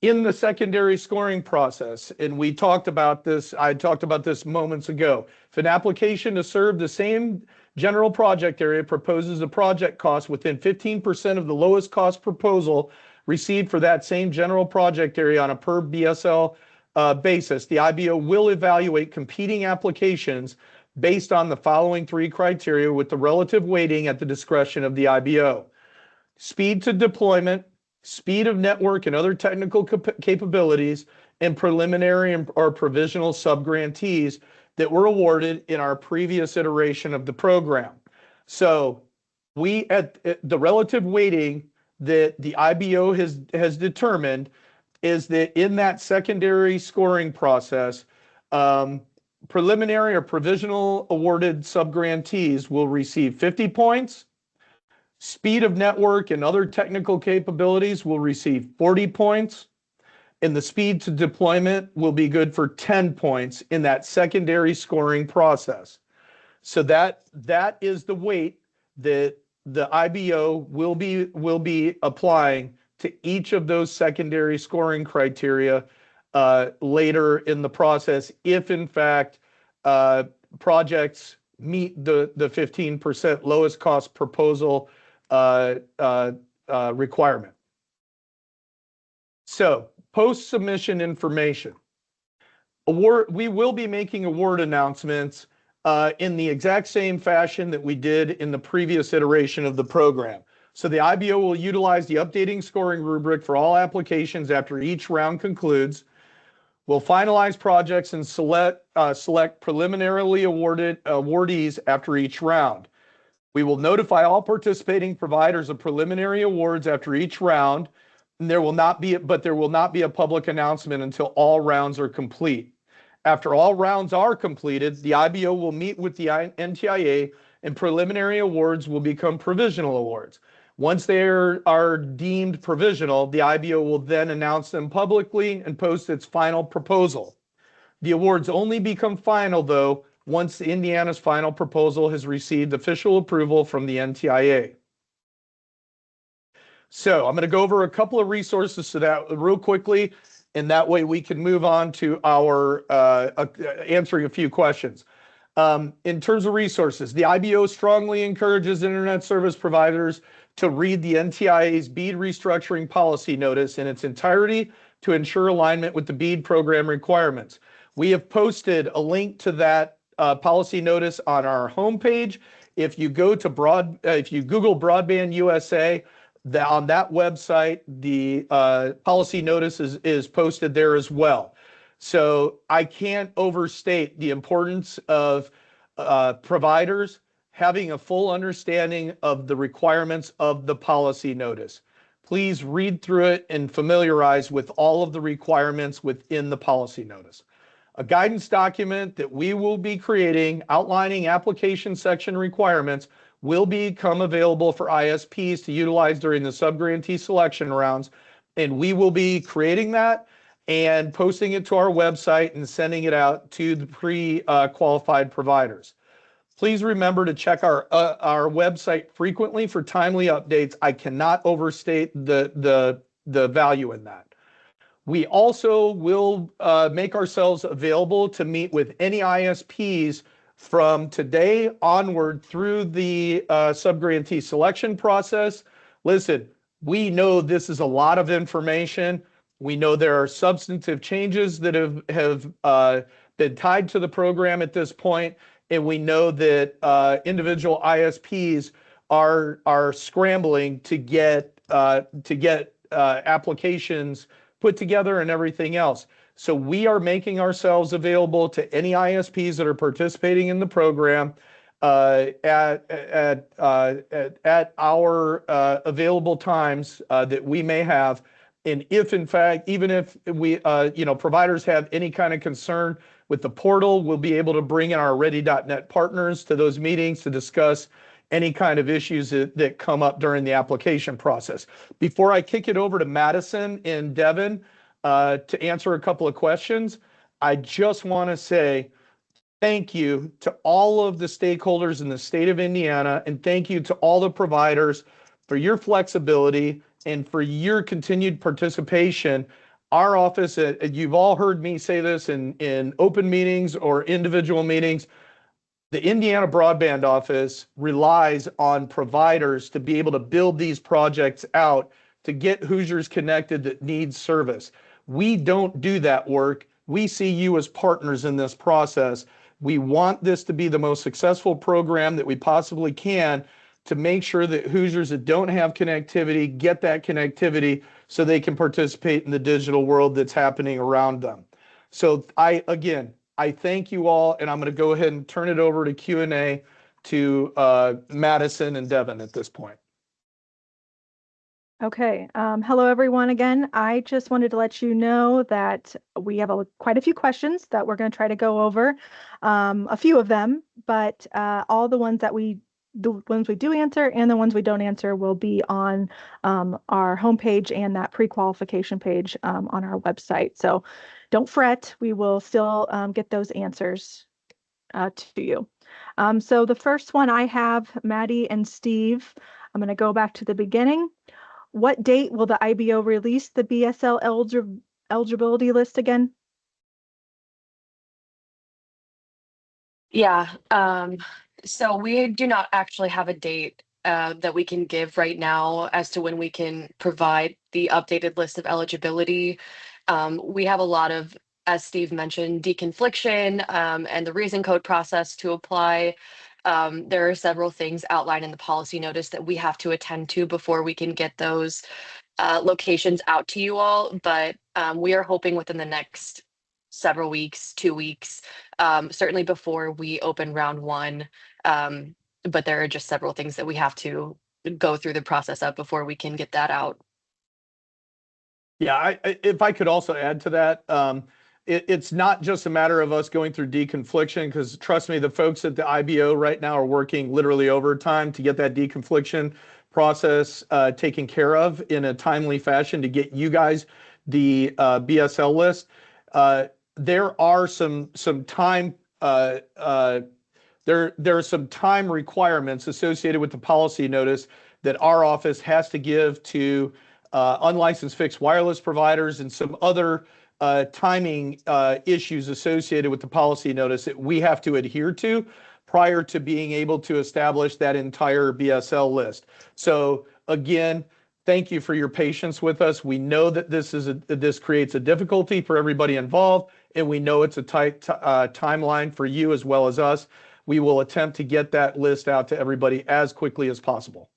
In the secondary scoring process, and we talked about this, I talked about this moments ago. If an application to serve the same general project area proposes a project cost within 15% of the lowest cost proposal received for that same general project area on a per BSL basis, the IBO will evaluate competing applications based on the following three criteria with the relative weighting at the discretion of the IBO. Speed to deployment, speed of network and other technical capabilities, and preliminary or provisional subgrantees that were awarded in our previous iteration of the program. So we at the relative weighting that the IBO has determined is that in that secondary scoring process, preliminary or provisional awarded subgrantees will receive 50 points. Speed of network and other technical capabilities will receive 40 points. And the speed to deployment will be good for 10 points in that secondary scoring process. So that is the weight that the IBO will be applying to each of those secondary scoring criteria later in the process, if in fact projects meet the 15% lowest cost proposal requirement. So post-submission information. We will be making award announcements in the exact same fashion that we did in the previous iteration of the program. So the IBO will utilize the updating scoring rubric for all applications after each round concludes. We'll finalize projects and select preliminarily awarded awardees after each round. We will notify all participating providers of preliminary awards after each round. And there will not be a public announcement until all rounds are complete. After all rounds are completed, the IBO will meet with the NTIA and preliminary awards will become provisional awards. Once they are deemed provisional, the IBO will then announce them publicly and post its final proposal. The awards only become final, though, once Indiana's final proposal has received official approval from the NTIA. So I'm going to go over a couple of resources to that real quickly, and that way we can move on to our answering a few questions. In terms of resources, the IBO strongly encourages internet service providers to read the NTIA's BEAD restructuring policy notice in its entirety to ensure alignment with the BEAD program requirements. We have posted a link to that policy notice on our homepage. If you go to if you Google Broadband USA, on that website, the policy notice is posted there as well. So I can't overstate the importance of providers having a full understanding of the requirements of the policy notice. Please read through it and familiarize with all of the requirements within the policy notice. A guidance document that we will be creating outlining application section requirements will become available for ISPs to utilize during the subgrantee selection rounds, and we will be creating that and posting it to our website and sending it out to the pre-qualified providers. Please remember to check our website frequently for timely updates. I cannot overstate the value in that. We also will make ourselves available to meet with any ISPs from today onward through the subgrantee selection process. Listen, we know this is a lot of information. We know there are substantive changes that have been tied to the program at this point, and we know that individual ISPs are scrambling to get applications put together and everything else. So we are making ourselves available to any ISPs that are participating in the program at our available times that we may have. And if in fact, even if we, providers have any kind of concern with the portal, we'll be able to bring in our ready.net partners to those meetings to discuss any kind of issues that come up during the application process. Before I kick it over to Madison and Devin to answer a couple of questions, I just want to say thank you to all of the stakeholders in the state of Indiana, and thank you to all the providers for your flexibility and for your continued participation. Our office, you've all heard me say this in open meetings or individual meetings, the Indiana Broadband Office relies on providers to be able to build these projects out to get Hoosiers connected that need service. We don't do that work. We see you as partners in this process. We want this to be the most successful program that we possibly can to make sure that Hoosiers that don't have connectivity get that connectivity so they can participate in the digital world that's happening around them. So I thank you all, and I'm going to go ahead and turn it over to Q&A to Madison and Devin at this point.
Okay. Hello, everyone. Again, I just wanted to let you know that we have quite a few questions that we're going to try to go over, a few of them, but all the ones we do answer and the ones we don't answer will be on our homepage and that pre-qualification page on our website. So don't fret, we will still get those answers to you. So the first one I have, Maddie and Steve, I'm going to go back to the beginning. What date will the IBO release the BSL eligibility list again?
Yeah, so we do not actually have a date that we can give right now as to when we can provide the updated list of eligibility. We have a lot of, as Steve mentioned, deconfliction and the reason code process to apply. There are several things outlined in the policy notice that we have to attend to before we can get those locations out to you all, but we are hoping within the next several weeks, 2 weeks, certainly before we open round one. But there are just several things that we have to go through the process of before we can get that out.
Yeah, if I could also add to that, it's not just a matter of us going through deconfliction, because trust me, the folks at the IBO right now are working literally overtime to get that deconfliction process taken care of in a timely fashion to get you guys the BSL list. There are some time there are some time requirements associated with the policy notice that our office has to give to unlicensed fixed wireless providers and some other timing issues associated with the policy notice that we have to adhere to prior to being able to establish that entire BSL list. So again, thank you for your patience with us. We know that this creates a difficulty for everybody involved, and we know it's a tight timeline for you as well as us. We will attempt to get that list out to everybody as quickly as possible.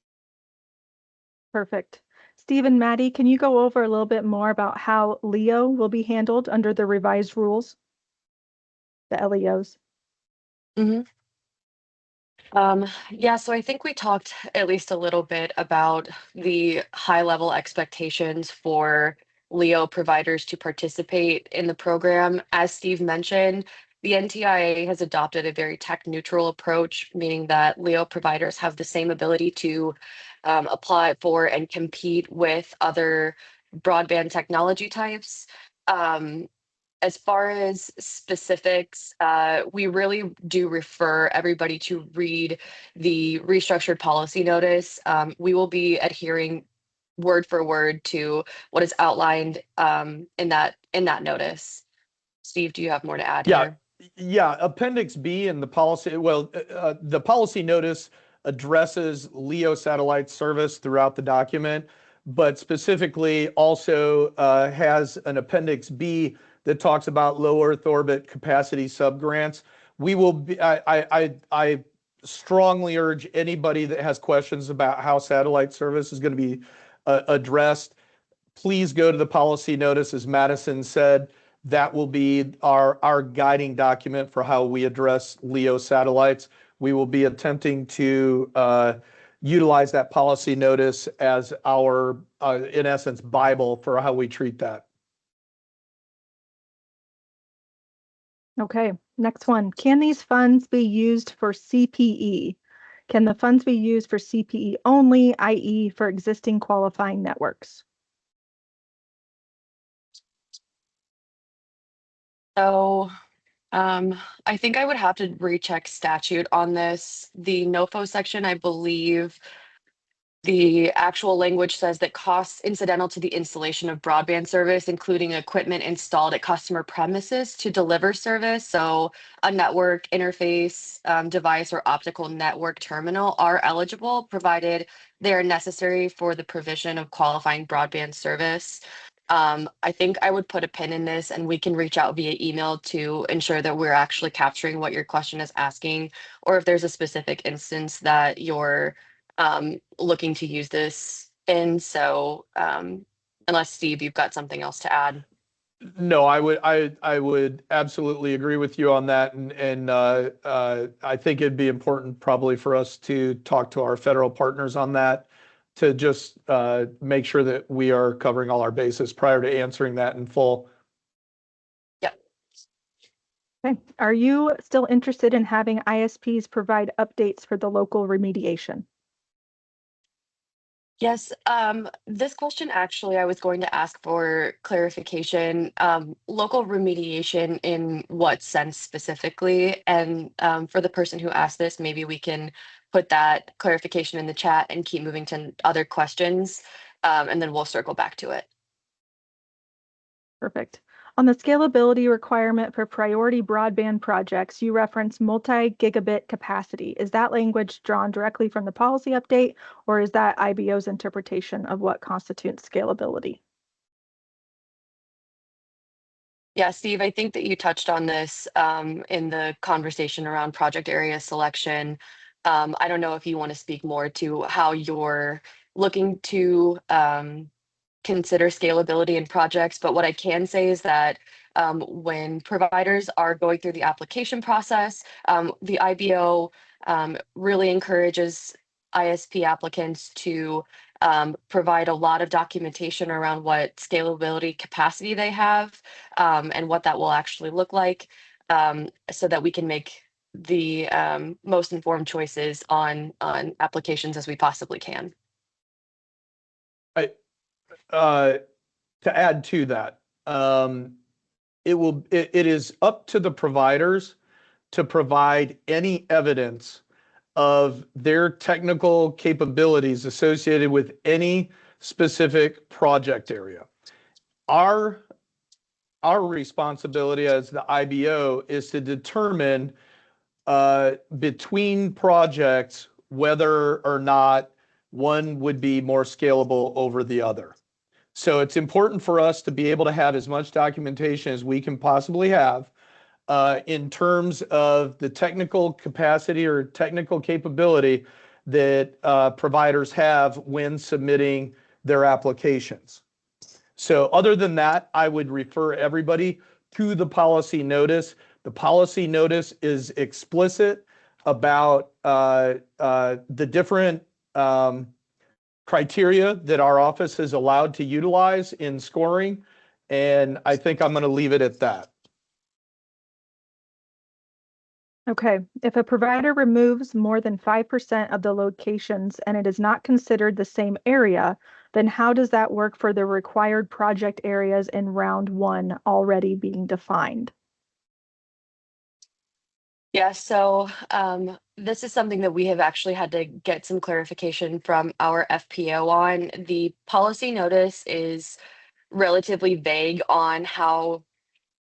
Perfect. Steve and Maddie, can you go over a little bit more about how LEO will be handled under the revised rules, the LEOs?
Mm-hmm. Yeah, so I think we talked at least a little bit about the high level expectations for LEO providers to participate in the program. As Steve mentioned, the NTIA has adopted a very tech neutral approach, meaning that LEO providers have the same ability to apply for and compete with other broadband technology types. As far as specifics, we really do refer everybody to read the restructured policy notice. We will be adhering word for word to what is outlined in that notice. Steve, do you have more to add here?
Yeah, Appendix B in the policy, the policy notice addresses LEO satellite service throughout the document, but specifically also has an Appendix B that talks about low Earth orbit capacity subgrants. We will be, I strongly urge anybody that has questions about how satellite service is going to be addressed, please go to the policy notice. As Madison said, that will be our guiding document for how we address LEO satellites. We will be attempting to utilize that policy notice as our, in essence, Bible for how we treat that.
Okay, next one. Can these funds be used for CPE? Can the funds be used for CPE only, i.e. for existing qualifying networks?
So I think I would have to recheck statute on this. The NOFO section, I believe the actual language says that costs incidental to the installation of broadband service, including equipment installed at customer premises to deliver service. So a network interface device or optical network terminal are eligible, provided they are necessary for the provision of qualifying broadband service. I think I would put a pin in this and we can reach out via email to ensure that we're actually capturing what your question is asking, or if there's a specific instance that you're looking to use this in. So unless Steve, you've got something else to add.
No, I would absolutely agree with you on that, and I think it'd be important probably for us to talk to our federal partners on that to just make sure that we are covering all our bases prior to answering that in full.
Yep.
Okay. Are you still interested in having ISPs provide updates for the local remediation?
Yes, this question actually I was going to ask for clarification. Local remediation in what sense specifically? And for the person who asked this, maybe we can put that clarification in the chat and keep moving to other questions, and then we'll circle back to it.
Perfect. On the scalability requirement for priority broadband projects, you reference multi-gigabit capacity. Is that language drawn directly from the policy update, or is that IBO's interpretation of what constitutes scalability?
Yeah, Steve, I think that you touched on this in the conversation around project area selection. I don't know if you want to speak more to how you're looking to consider scalability in projects, but what I can say is that when providers are going through the application process, the IBO really encourages ISP applicants to provide a lot of documentation around what scalability capacity they have and what that will actually look like, so that we can make the most informed choices on applications as we possibly can.
To add to that, it is up to the providers to provide any evidence of their technical capabilities associated with any specific project area. Our responsibility as the IBO is to determine between projects whether or not one would be more scalable over the other. So it's important for us to be able to have as much documentation as we can possibly have in terms of the technical capacity or technical capability that providers have when submitting their applications. So other than that, I would refer everybody to the policy notice. The policy notice is explicit about the different criteria that our office is allowed to utilize in scoring. And I think I'm going to leave it at that.
Okay, if a provider removes more than 5% of the locations and it is not considered the same area, then how does that work for the required project areas in round one already being defined?
Yeah, so this is something that we have actually had to get some clarification from our FPO on. The policy notice is relatively vague on how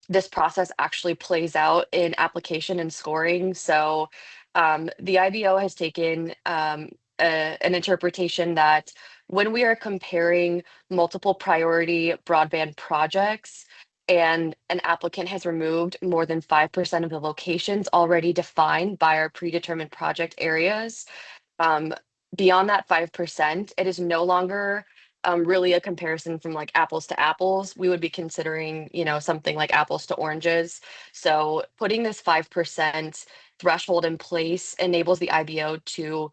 this process actually plays out in application and scoring. So the IBO has taken an interpretation that when we are comparing multiple priority broadband projects and an applicant has removed more than 5% of the locations already defined by our predetermined project areas, um, beyond that 5%, it is no longer really a comparison from like apples to apples. We would be considering, something like apples to oranges. So putting this 5% threshold in place enables the IBO to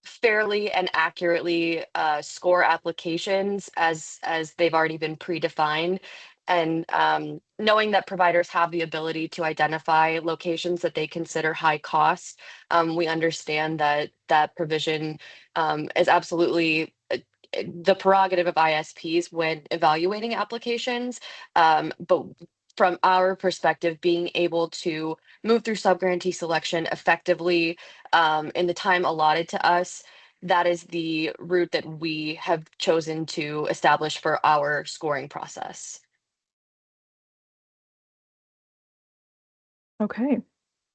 fairly and accurately score applications as they've already been predefined. And knowing that providers have the ability to identify locations that they consider high cost, we understand that that provision is absolutely the prerogative of ISPs when evaluating applications. But from our perspective, being able to move through subgrantee selection effectively in the time allotted to us, that is the route that we have chosen to establish for our scoring process.
Okay.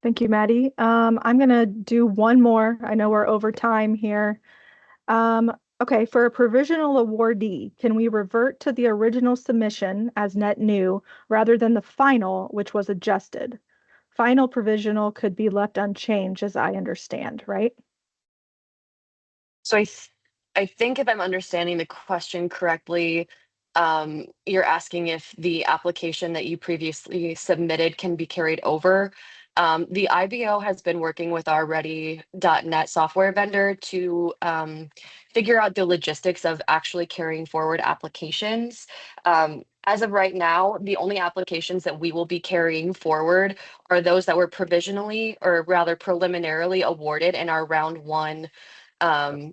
Thank you, Maddie. I'm going to do one more. I know we're over time here. Okay, for a provisional awardee, can we revert to the original submission as net new rather than the final, which was adjusted? Final provisional could be left unchanged, as I understand, right?
So I think if I'm understanding the question correctly, you're asking if the application that you previously submitted can be carried over. The IBO has been working with our Ready.net software vendor to figure out the logistics of actually carrying forward applications. As of right now, the only applications that we will be carrying forward are those that were provisionally, or rather preliminarily awarded in our round one. um,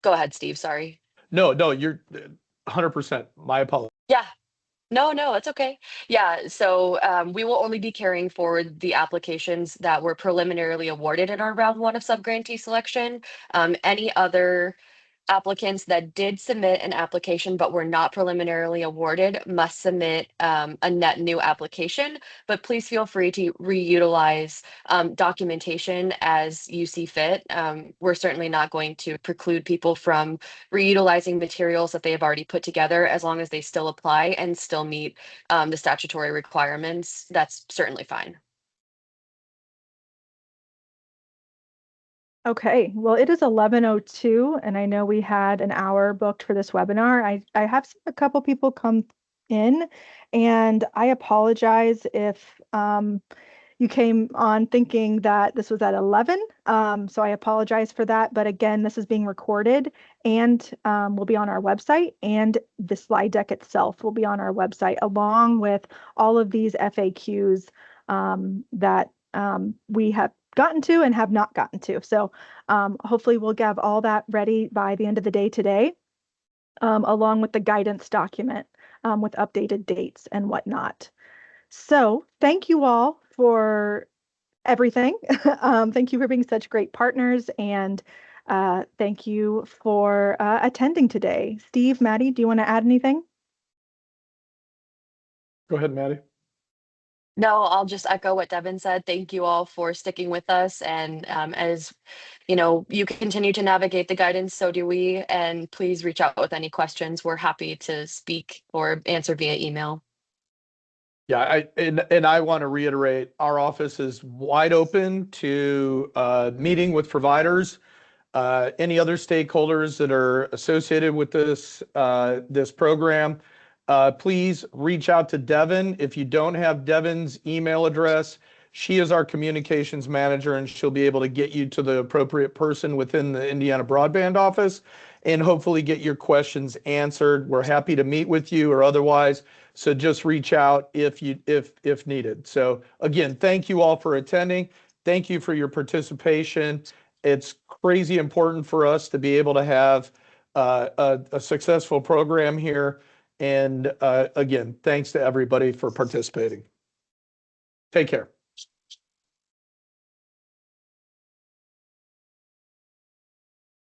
Go ahead, Steve. Sorry.
No, you're 100%. My apologies.
Yeah. No, that's okay. Yeah, so we will only be carrying forward the applications that were preliminarily awarded in our round one of subgrantee selection. Any other applicants that did submit an application but were not preliminarily awarded must submit a net new application, but please feel free to reutilize documentation as you see fit. We're certainly not going to preclude people from reutilizing materials that they have already put together as long as they still apply and still meet the statutory requirements. That's certainly fine.
Okay, well, it is 11:02, and I know we had an hour booked for this webinar. I have seen a couple people come in, and I apologize if you came on thinking that this was at 11. So I apologize for that. But again, this is being recorded and will be on our website, and the slide deck itself will be on our website, along with all of these FAQs that we have gotten to and have not gotten to. So hopefully we'll have all that ready by the end of the day today, along with the guidance document with updated dates and whatnot. So thank you all for everything. Thank you for being such great partners, and thank you for attending today. Steve, Maddie, do you want to add anything?
Go ahead, Maddie.
No, I'll just echo what Devin said. Thank you all for sticking with us. And as you know, you continue to navigate the guidance, so do we. And please reach out with any questions. We're happy to speak or answer via email.
Yeah, and I want to reiterate, our office is wide open to meeting with providers, any other stakeholders that are associated with this program. Please reach out to Devin. If you don't have Devin's email address, she is our communications manager, and she'll be able to get you to the appropriate person within the Indiana Broadband office and hopefully get your questions answered. We're happy to meet with you or otherwise. So just reach out if needed. So again, thank you all for attending. Thank you for your participation. It's crazy important for us to be able to have a successful program here. And again, thanks to everybody for participating. Take care.